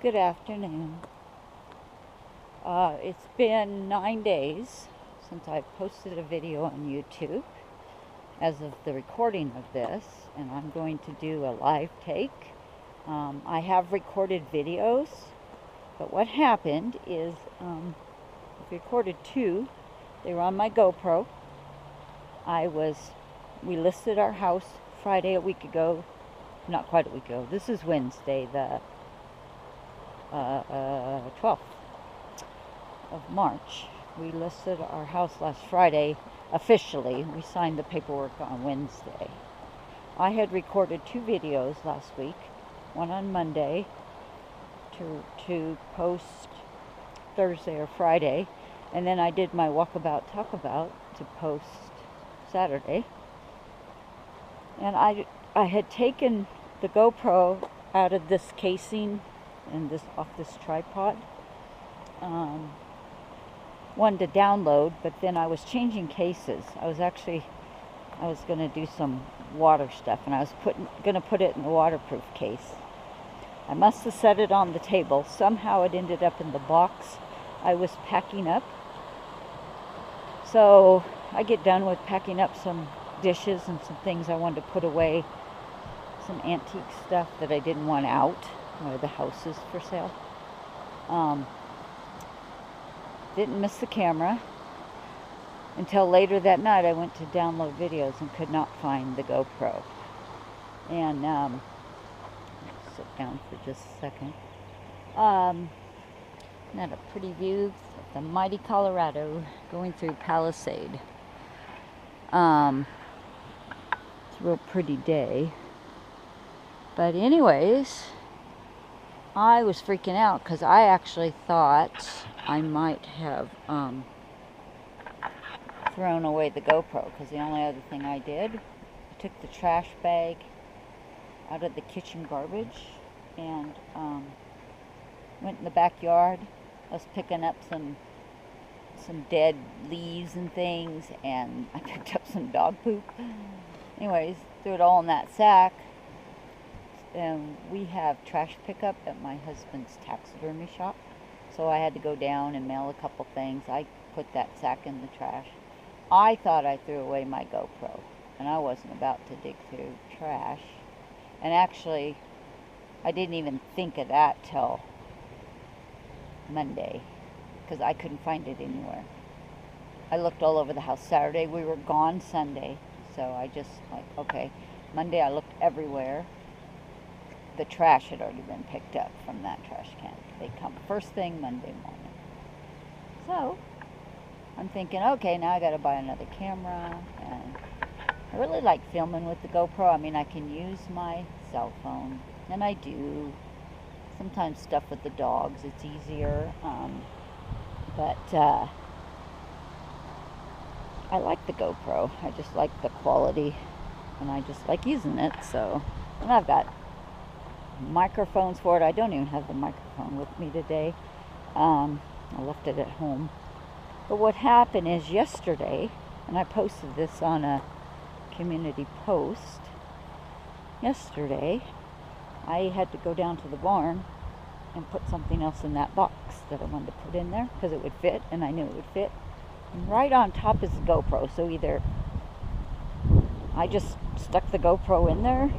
Good afternoon. It's been 9 days since I posted a video on YouTube as of the recording of this, and I'm going to do a live take. I have recorded videos, but what happened is I've recorded two. They were on my GoPro. We listed our house Friday a week ago. Not quite a week ago. This is Wednesday, the 12th of March. We listed our house last Friday officially. We signed the paperwork on Wednesday. I had recorded two videos last week, one on Monday to post Thursday or Friday, and then I did my walkabout talkabout to post Saturday. And I had taken the GoPro out of this casing and off this tripod. Wanted to download, but then I was changing cases. I was going to do some water stuff, and I was going to put it in the waterproof case. I must have set it on the table. Somehow it ended up in the box I was packing up. So I get done with packing up some dishes and some things I wanted to put away, some antique stuff that I didn't want out where the house is for sale. Didn't miss the camera until later that night. I went to download videos and could not find the GoPro. And sit down for just a second. Not a pretty view of the mighty Colorado going through Palisade. It's a real pretty day. But anyways, I was freaking out because I actually thought I might have thrown away the GoPro, because the only other thing I did, I took the trash bag out of the kitchen garbage and went in the backyard. I was picking up some dead leaves and things, and I picked up some dog poop. Anyways, threw it all in that sack. And we have trash pickup at my husband's taxidermy shop, so I had to go down and mail a couple things. I put that sack in the trash. I thought I threw away my GoPro, and I wasn't about to dig through trash. And actually, I didn't even think of that till Monday, because I couldn't find it anywhere. I looked all over the house Saturday. We were gone Sunday, so I just okay. Monday I looked everywhere. The trash had already been picked up from that trash can. They come first thing Monday morning. So I'm thinking, okay, now I got to buy another camera. And I really like filming with the GoPro. I mean, I can use my cell phone, and I do. Sometimes stuff with the dogs, it's easier. But I like the GoPro. I just like the quality, and I just like using it. So, and I've got microphones for it. I don't even have the microphone with me today. I left it at home. But what happened is yesterday, and I posted this on a community post yesterday, I had to go down to the barn and put something else in that box that I wanted to put in there because it would fit, and I knew it would fit. And right on top is the GoPro, so either I just stuck the GoPro in there.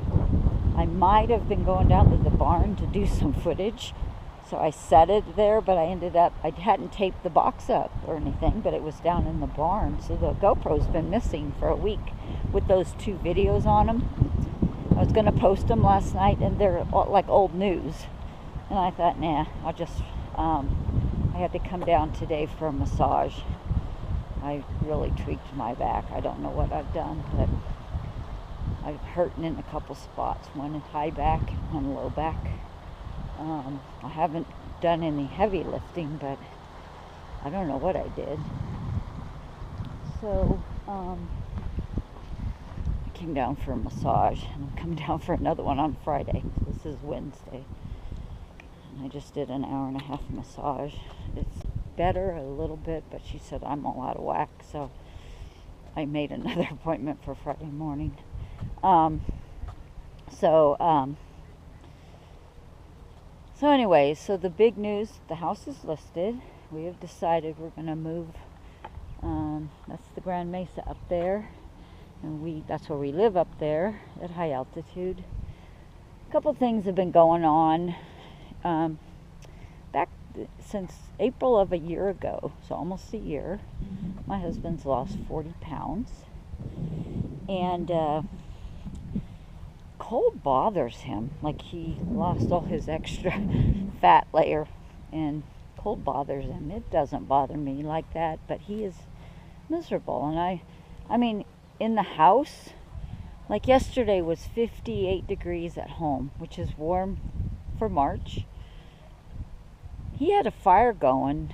I might have been going down to the barn to do some footage, so I set it there, but I hadn't taped the box up or anything, but it was down in the barn, so the GoPro's been missing for a week with those two videos on them. I was going to post them last night, and they're like old news, and I thought, nah, I'll just, I had to come down today for a massage. I really tweaked my back. I don't know what I've done, but I'm hurting in a couple spots, one in high back, one low back. I haven't done any heavy lifting, but I don't know what I did. So I came down for a massage, and I'm coming down for another one on Friday. This is Wednesday. And I just did an hour and a half massage. It's better a little bit, but she said I'm all out of whack, so I made another appointment for Friday morning. So anyways, so the big news, the house is listed. We have decided we're going to move. That's the Grand Mesa up there. And that's where we live, up there at high altitude. A couple things have been going on back since April of a year ago, so almost a year. My husband's lost 40 pounds. And cold bothers him. Like, he lost all his extra fat layer, and cold bothers him. It doesn't bother me like that, but he is miserable. And I mean, in the house, like yesterday was 58 degrees at home, which is warm for March. He had a fire going.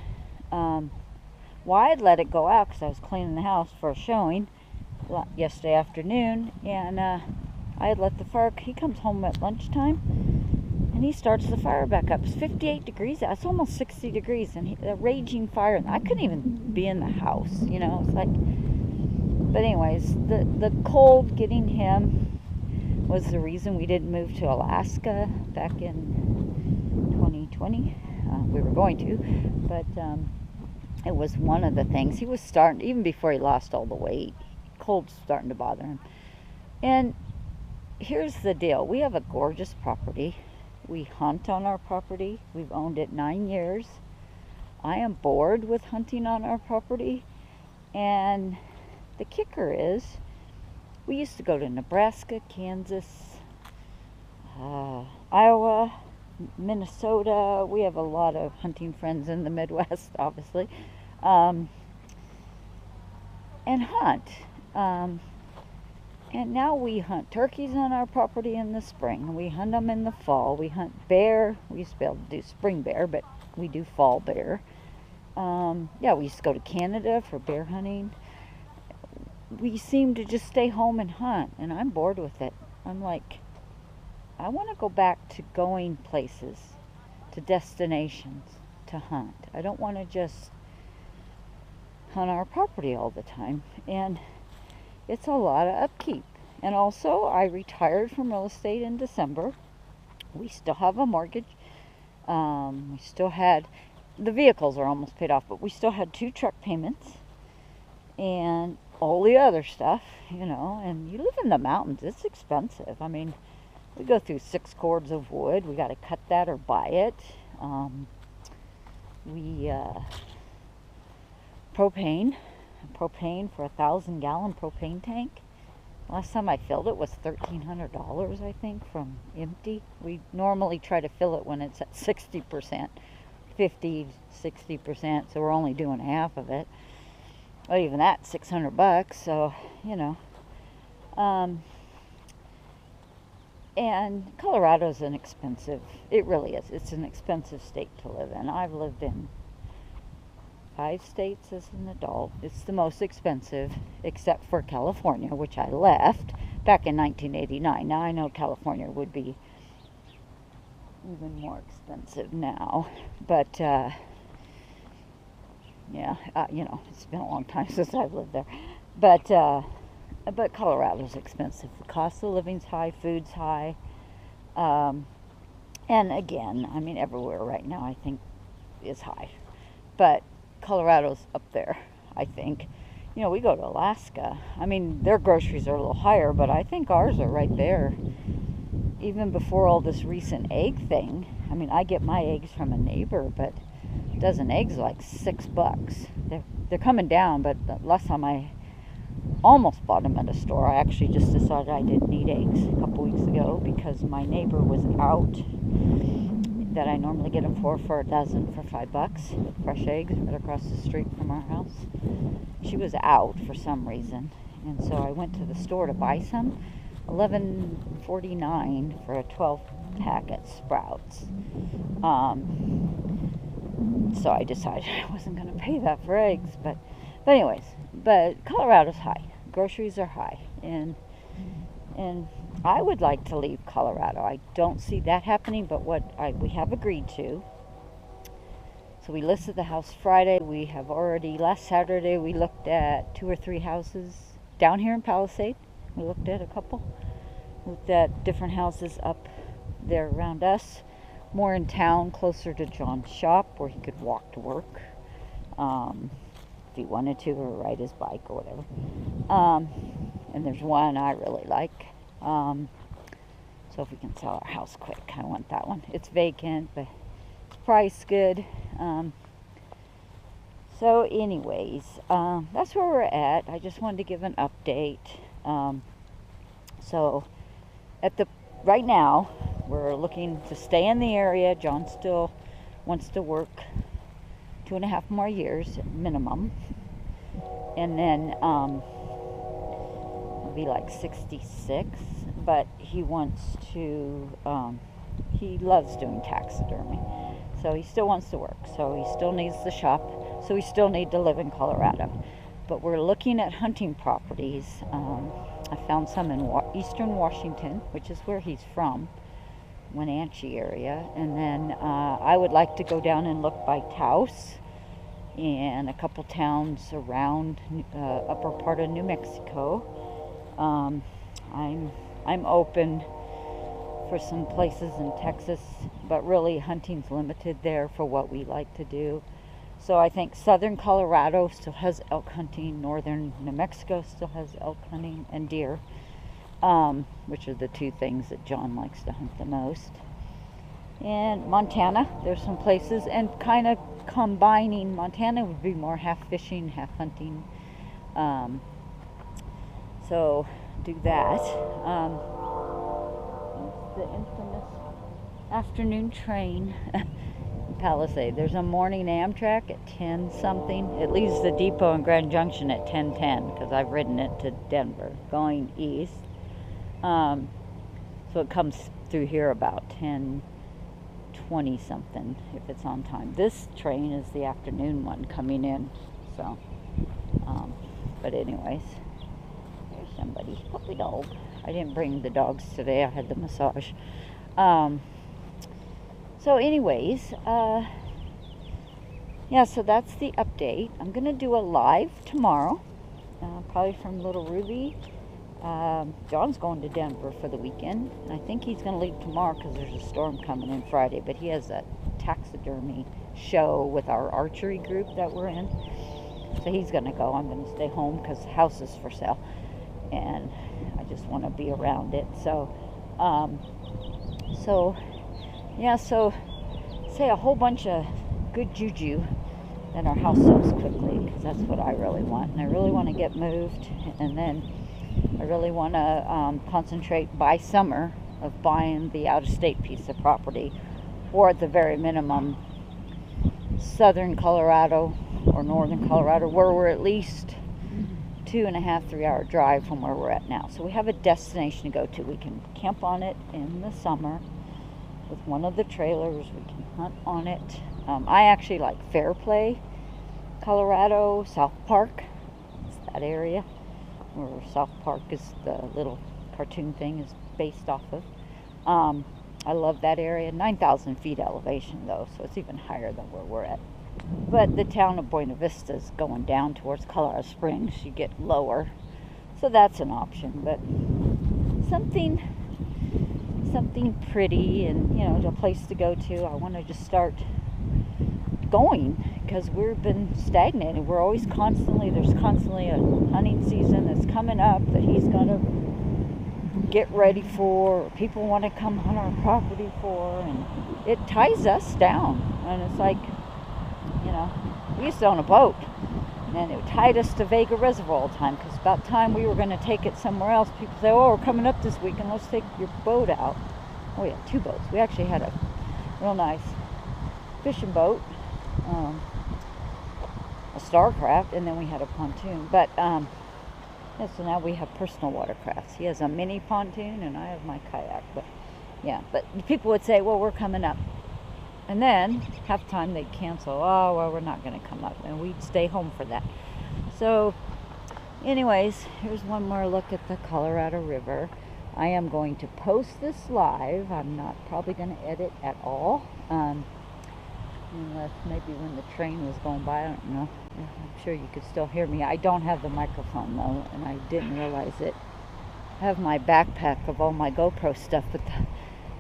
Well, I'd let it go out because I was cleaning the house for a showing yesterday afternoon, and I had let the fire. He comes home at lunchtime, and he starts the fire back up. It's 58 degrees. It's almost 60 degrees, and a raging fire. And I couldn't even be in the house. You know, it's like. But anyways, the cold getting him was the reason we didn't move to Alaska back in 2020. We were going to, but it was one of the things. He was starting, even before he lost all the weight, cold's starting to bother him. And here's the deal. We have a gorgeous property. We hunt on our property. We've owned it 9 years. I am bored with hunting on our property. And the kicker is, we used to go to Nebraska, Kansas, Iowa, Minnesota. We have a lot of hunting friends in the Midwest, obviously, and hunt. And now we hunt turkeys on our property in the spring. We hunt them in the fall. We hunt bear. We used to be able to do spring bear, but we do fall bear. Yeah, we used to go to Canada for bear hunting. We seem to just stay home and hunt, and I'm bored with it. I'm like, I want to go back to going places, to destinations, to hunt. I don't want to just hunt our property all the time, and it's a lot of upkeep. And also, I retired from real estate in December. We still have a mortgage. We still had, the vehicles are almost paid off, but we still had 2 truck payments and all the other stuff, you know. And you live in the mountains, it's expensive. I mean, we go through 6 cords of wood. We got to cut that or buy it. Propane for a 1,000-gallon propane tank. Last time I filled it was $1,300, I think, from empty. We normally try to fill it when it's at 60%, 50, 60%, so we're only doing half of it. Well, even that, $600, so, you know. And Colorado's an expensive, it really is. It's an expensive state to live in. I've lived in 5 states as an adult. It's the most expensive, except for California, which I left back in 1989. Now I know California would be even more expensive now, but yeah, you know, it's been a long time since I've lived there. But Colorado's expensive. The cost of living's high, food's high, and again, I mean, everywhere right now I think is high, but Colorado's up there, I think. You know, we go to Alaska. I mean, their groceries are a little higher, but I think ours are right there. Even before all this recent egg thing. I mean, I get my eggs from a neighbor, but a dozen eggs like $6. They're coming down, but the last time I almost bought them at a store, I actually just decided I didn't need eggs a couple weeks ago because my neighbor was out, that I normally get them for a dozen for $5, fresh eggs right across the street from our house. She was out for some reason, and so I went to the store to buy some. $11.49 for a 12-pack at Sprouts. So I decided I wasn't going to pay that for eggs, but anyways, but Colorado's high. Groceries are high, and I would like to leave Colorado. I don't see that happening, but we have agreed to. So we listed the house Friday. We have already, last Saturday, we looked at 2 or 3 houses down here in Palisade. We looked at a couple. Looked at different houses up there around us. more in town, closer to John's shop, where he could walk to work if he wanted to, or ride his bike or whatever. And there's one I really like. So if we can sell our house quick, I want that one. It's vacant, but it's priced good. So anyways, that's where we're at. I just wanted to give an update. So right now, we're looking to stay in the area. John still wants to work 2.5 more years minimum. And then he'll be like 66. But he wants to, he loves doing taxidermy. So he still wants to work. So he still needs the shop. So we still need to live in Colorado. But we're looking at hunting properties. I found some in eastern Washington, which is where he's from, Wenatchee area. And then I would like to go down and look by Taos and a couple towns around upper part of New Mexico. I'm open for some places in Texas, but really hunting's limited there for what we like to do. So I think southern Colorado still has elk hunting, northern New Mexico still has elk hunting and deer, which are the two things that John likes to hunt the most. And Montana, there's some places, and kind of combining. Montana would be more half fishing, half hunting. So do that. The infamous afternoon train in Palisade. There's a morning Amtrak at 10 something. It leaves the depot in Grand Junction at 10:10 because I've ridden it to Denver going east. So it comes through here about 10:20 something if it's on time. This train is the afternoon one coming in. So, but anyways. Somebody, puppy dog. I didn't bring the dogs today. I had the massage. So anyways, yeah, so that's the update. I'm going to do a live tomorrow, probably from Little Ruby. John's going to Denver for the weekend. I think he's going to leave tomorrow because there's a storm coming in Friday, but he has a taxidermy show with our archery group that we're in. So he's going to go. I'm going to stay home because the house is for sale. And I just want to be around it. So, yeah, so say a whole bunch of good juju that our house sells quickly, because that's what I really want. And I really want to get moved, and then I really want to concentrate by summer of buying the out-of-state piece of property, or at the very minimum, southern Colorado or northern Colorado, where we're at least 2.5, 3 hour drive from where we're at now. So we have a destination to go to. We can camp on it in the summer with one of the trailers. We can hunt on it. I actually like Fairplay, Colorado, South Park. It's that area where South Park is the little cartoon thing is based off of. I love that area. 9,000 feet elevation though, so it's even higher than where we're at. But the town of Buena Vista is going down towards Colorado Springs. You get lower, so that's an option. But something pretty, and you know, a place to go to. I want to just start going because we've been stagnated. We're always there's constantly a hunting season that's coming up that he's got to get ready for. Or people want to come hunt our property for, and it ties us down. And it's like, you know, we used to own a boat, and it tied us to Vega Reservoir all the time, because about time we were going to take it somewhere else, people say, oh, we're coming up this weekend, let's take your boat out. Oh, we had 2 boats. We actually had a real nice fishing boat, a Starcraft, and then we had a pontoon. But yeah, so now we have personal watercrafts. He has a mini pontoon, and I have my kayak. But yeah, but people would say, well, we're coming up. And then, half the time they'd cancel. Oh, well, we're not going to come up. And we'd stay home for that. So, anyways, here's one more look at the Colorado River. I am going to post this live. I'm not probably going to edit at all. Unless maybe when the train was going by, I don't know. I'm sure you could still hear me. I don't have the microphone, though, and I didn't realize it. I have my backpack of all my GoPro stuff, but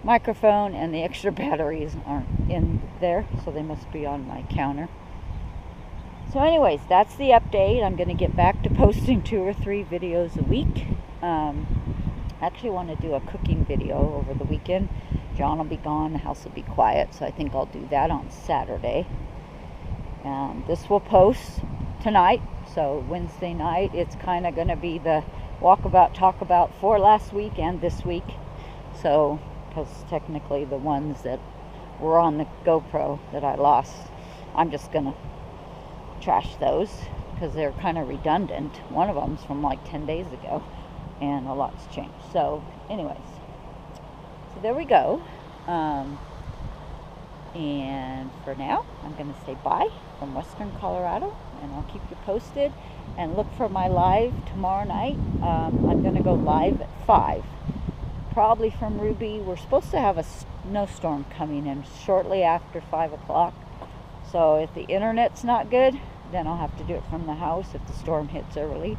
microphone, and the extra batteries aren't in there, so they must be on my counter. So anyways, that's the update. I'm going to get back to posting 2 or 3 videos a week. I actually want to do a cooking video over the weekend. John will be gone, the house will be quiet, so I think I'll do that on Saturday. This will post tonight, so Wednesday night. It's kind of going to be the walkabout, talk about for last week and this week. So, because technically the ones that were on the GoPro that I lost, I'm just going to trash those because they're kind of redundant. One of them's from like 10 days ago, and a lot's changed. So, anyways, so there we go. And for now, I'm going to say bye from Western Colorado, and I'll keep you posted. And look for my live tomorrow night. I'm going to go live at 5, probably from Ruby. We're supposed to have a snowstorm coming in shortly after 5 o'clock. So if the internet's not good, then I'll have to do it from the house if the storm hits early.